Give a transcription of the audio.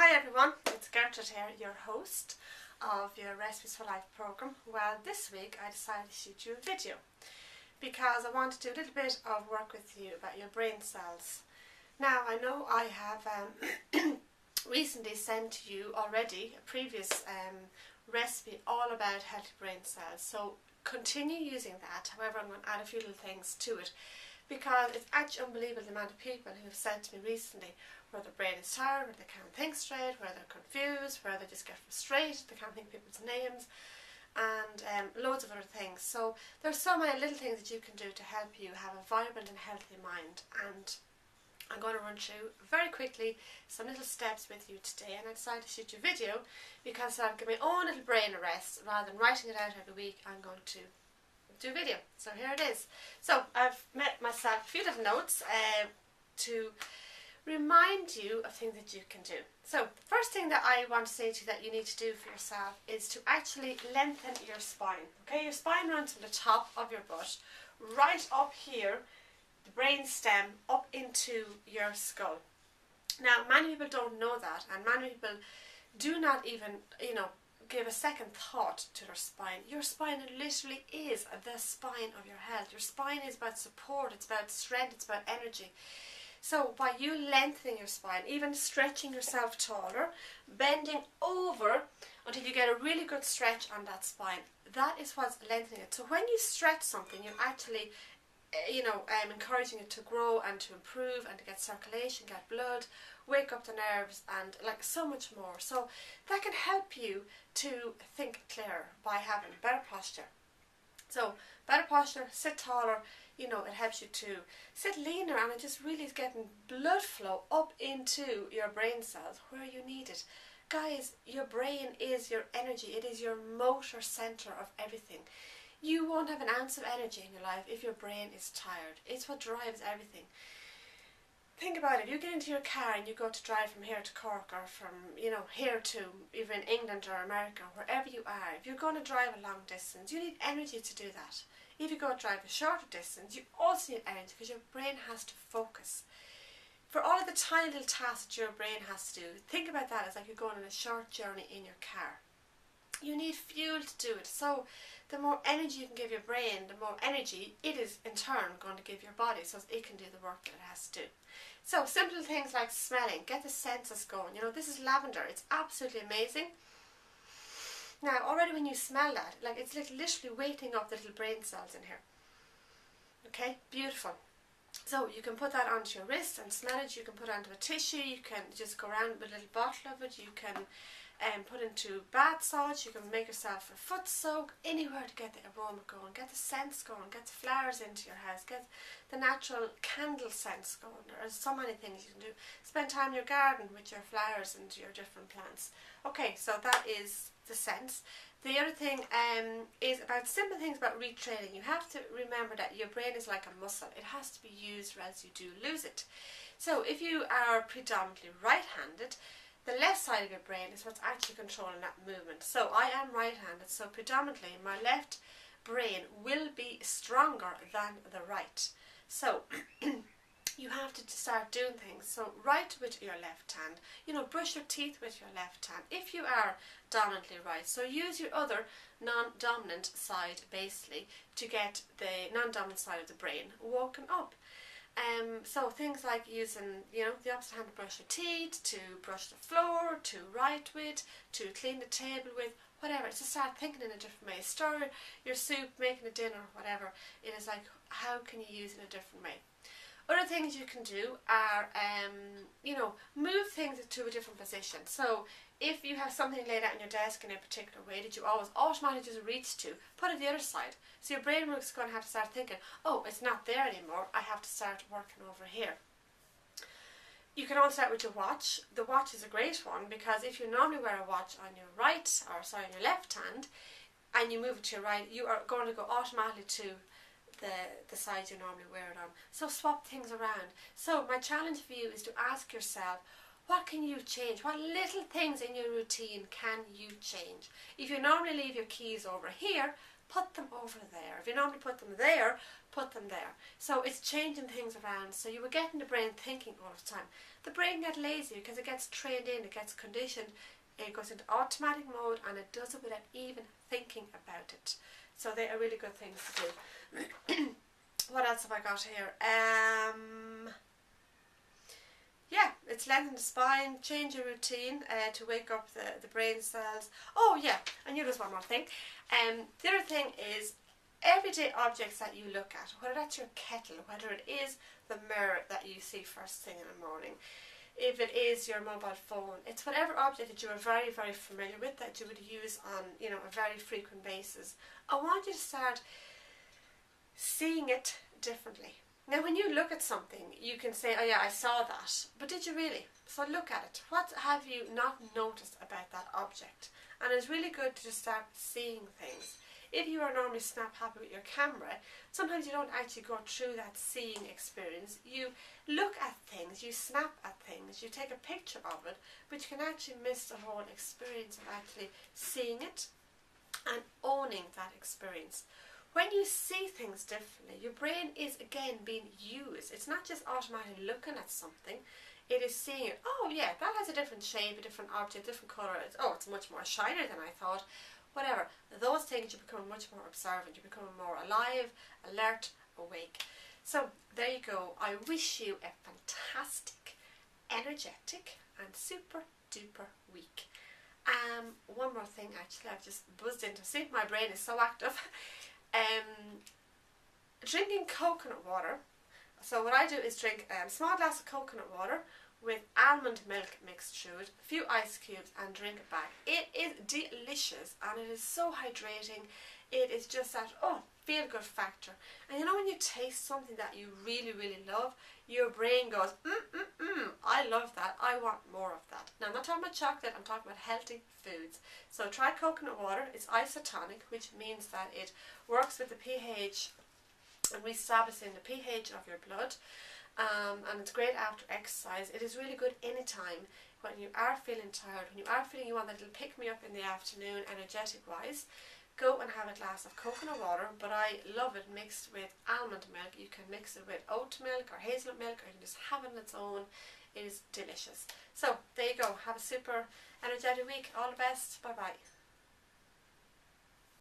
Hi everyone, it's Gertrude here, your host of your Recipes for Life program. Well, this week I decided to shoot you a video because I want to do a little bit of work with you about your brain cells. Now, I know I have recently sent to you already a previous recipe all about healthy brain cells, so continue using that. However, I'm going to add a few little things to it because it's actually unbelievable the amount of people who have said to me recently where their brain is tired, where they can't think straight, where they're confused, where they just get frustrated, they can't think people's names, and loads of other things. So there's so many little things that you can do to help you have a vibrant and healthy mind, and I'm going to run through very quickly some little steps with you today. And I decided to shoot you a video because I'll give my own little brain a rest. Rather than writing it out every week, I'm going to do a video. So here it is. So I've made myself a few little notes to remind you of things that you can do. So the first thing that I want to say to you that you need to do for yourself is to actually lengthen your spine. Okay, your spine runs from the top of your butt right up here, the brain stem, up into your skull. Now, many people don't know that, and many people do not even, give a second thought to their spine. Your spine literally is the spine of your health. Your spine is about support, it's about strength, it's about energy. So by you lengthening your spine, even stretching yourself taller, bending over until you get a really good stretch on that spine, that is what's lengthening it. So when you stretch something, you're actually encouraging it to grow and to improve and to get circulation, get blood, wake up the nerves, and like so much more. So that can help you to think clearer by having better posture. So better posture, sit taller, it helps you to sit leaner, and it just really is getting blood flow up into your brain cells where you need it. Guys, your brain is your energy. It is your motor center of everything. You won't have an ounce of energy in your life if your brain is tired. It's what drives everything. Think about it. If you get into your car and you go to drive from here to Cork, or from here to even England or America, wherever you are, if you're going to drive a long distance, you need energy to do that. If you go to drive a shorter distance, you also need energy because your brain has to focus. For all of the tiny little tasks that your brain has to do, think about that as like you're going on a short journey in your car. You need fuel to do it. So the more energy you can give your brain, the more energy it is in turn going to give your body so it can do the work that it has to do. So simple things like smelling, get the senses going. This is lavender. It's absolutely amazing. Now, already when you smell that, like it's literally waking up the little brain cells in here. Okay, beautiful. So you can put that onto your wrist and smell it. You can put it onto a tissue. You can just go around with a little bottle of it. You can put into bath salts. You can make yourself a foot soak, anywhere to get the aroma going, get the scents going, get the flowers into your house, get the natural candle scents going. There are so many things you can do. Spend time in your garden with your flowers and your different plants. Okay, so that is the scents. The other thing is about simple things about retraining. You have to remember that your brain is like a muscle. It has to be used or else you do lose it. So if you are predominantly right-handed, the left side of your brain is what's actually controlling that movement. So I am right-handed, so predominantly my left brain will be stronger than the right. So you have to start doing things. So write with your left hand. Brush your teeth with your left hand if you are dominantly right. So use your other non-dominant side basically to get the non-dominant side of the brain woken up. So things like using, the opposite hand to brush your teeth, to brush the floor, to write with, to clean the table with, whatever. It's to start thinking in a different way. Stir your soup, making a dinner, whatever. It is like, how can you use it in a different way? Other things you can do are, move things to a different position. So if you have something laid out on your desk in a particular way that you always automatically just reach to, put it the other side. So your brain is going to have to start thinking, oh, it's not there anymore, I have to start working over here. You can also start with your watch. The watch is a great one because if you normally wear a watch on your on your left hand, and you move it to your right, you are going to go automatically to the side you normally wear it on. So swap things around. So my challenge for you is to ask yourself, what can you change? What little things in your routine can you change? If you normally leave your keys over here, put them over there. If you normally put them there, put them there. So it's changing things around. So you were getting the brain thinking all the time. The brain gets lazy because it gets trained in, it gets conditioned. It goes into automatic mode and it does it without even thinking about it. So they are really good things to do. What else have I got here? Yeah, it's lengthen the spine, change your routine to wake up the brain cells. Oh yeah, and there's one more thing. The other thing is everyday objects that you look at, whether that's your kettle, whether it is the mirror that you see first thing in the morning, if it is your mobile phone, it's whatever object that you are very, very familiar with that you would use on, a very frequent basis. I want you to start seeing it differently. Now when you look at something, you can say, oh yeah, I saw that, but did you really? So look at it. What have you not noticed about that object? And it's really good to just start seeing things. If you are normally snap happy with your camera, sometimes you don't actually go through that seeing experience. You look at things, you snap at things, you take a picture of it, but you can actually miss the whole experience of actually seeing it and owning that experience. When you see things differently, your brain is again being used. It's not just automatically looking at something, it is seeing it. Oh yeah, that has a different shape, a different object, different colour. It's much more shinier than I thought. Whatever. Those things, you become much more observant, you become more alive, alert, awake. So there you go. I wish you a fantastic, energetic and super duper week. One more thing actually, I've just buzzed into, see, my brain is so active. Drinking coconut water. So what I do is drink a small glass of coconut water with almond milk mixed through it, a few ice cubes, and drink it back. It is delicious and it is so hydrating. It is just that feel good factor. And you know when you taste something that you really, really love, your brain goes, I love that, I want more of that. Now I'm not talking about chocolate, I'm talking about healthy foods. So try coconut water. It's isotonic, which means that it works with the pH and reestablishing the pH of your blood. And it's great after exercise. It is really good anytime when you are feeling tired, when you are feeling you want that little pick me up in the afternoon, energetic wise. Go and have a glass of coconut water, but I love it mixed with almond milk. You can mix it with oat milk or hazelnut milk, or you can just have it on its own. It is delicious. So there you go. Have a super energetic week. All the best. Bye bye.